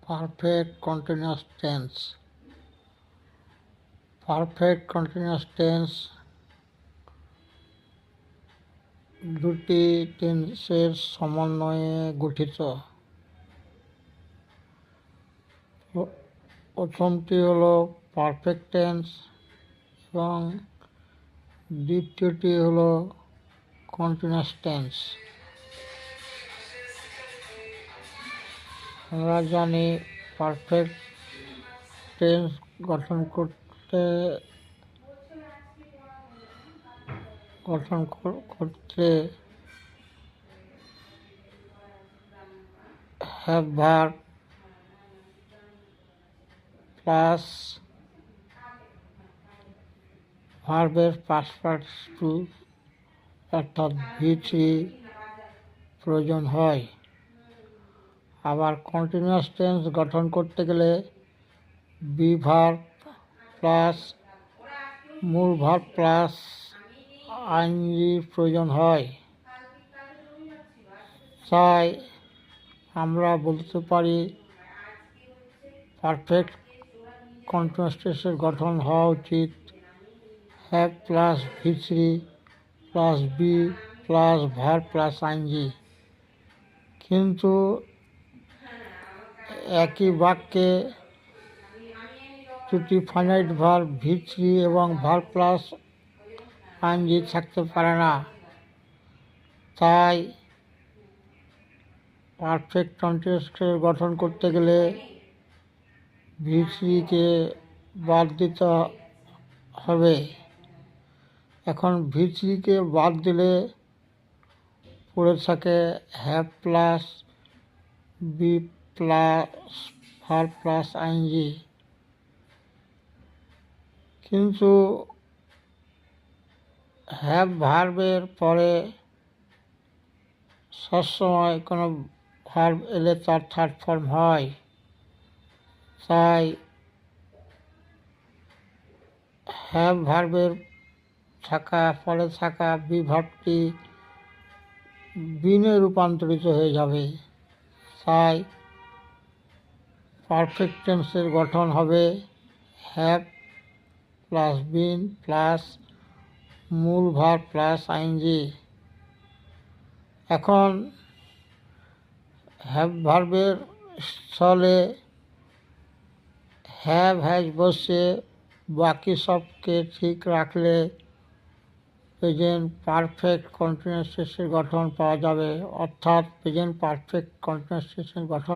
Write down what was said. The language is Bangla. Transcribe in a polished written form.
Perfect continuous tense. Perfect continuous tense দুটি টেন্সের সমন্বয়ে গঠিত। প্রথমটি হলো পারফেক্ট টেন্স এবং দ্বিতীয়টি হলো কন্টিনিউয়াস টেন্স। আমরা জানি পারফেক্ট টেন্স গঠন করতে হ্যাভ ভার্ব প্লাস ভার্বের পাস্ট পার্টিসিপল অর্থাৎ V3 প্রয়োজন হয়। আবার কন্টিনিউয়াস টেন্স গঠন করতে গেলে বি ভার্ব প্লাস মূল ভার্ব প্লাস আইএনজির প্রয়োজন হয়। তাই আমরা বলতে পারি পারফেক্ট কন্টিনিউয়াস টেন্সের গঠন হওয়া উচিত have plus V3 plus B plus verb plus ING. কিন্তু একই বাক্যে দুটি ফাইনাইট ভার্ব V3 এবং ভার্ব প্লাস আইএনজি থাকতে পারে না। তাই পারফেক্ট কন্টিনিউয়াস গঠন করতে গেলে V3কে বাদ দিতে হবে। এখন V3কে বাদ দিলে পড়ে থাকে have plus B plus verb plus ING. কিন্তু হ্যাভ ভার্বের পরে সবসময় কোনো ভার্ব এলে তার থার্ড ফর্ম হয়। তাই হ্যাভ ভার্বের পরে থাকা বি ভার্বটি বিনে রূপান্তরিত হয়ে যাবে। তাই পারফেক্ট টেন্সের গঠন হবে হ্যাভ প্লাস বিন প্লাস মূল ভার্ব প্লাস আইএনজি। এখন হ্যাভ ভার্বের স্থলে হ্যাভ হ্যাজ বসে বাকি সবকে ঠিক রাখলে প্রেজেন্ট পারফেক্ট কন্টিনিউয়াস টেন্সের গঠন পাওয়া যাবে। অর্থাৎ প্রেজেন্ট পারফেক্ট কন্টিনিউয়াস টেন্সের গঠন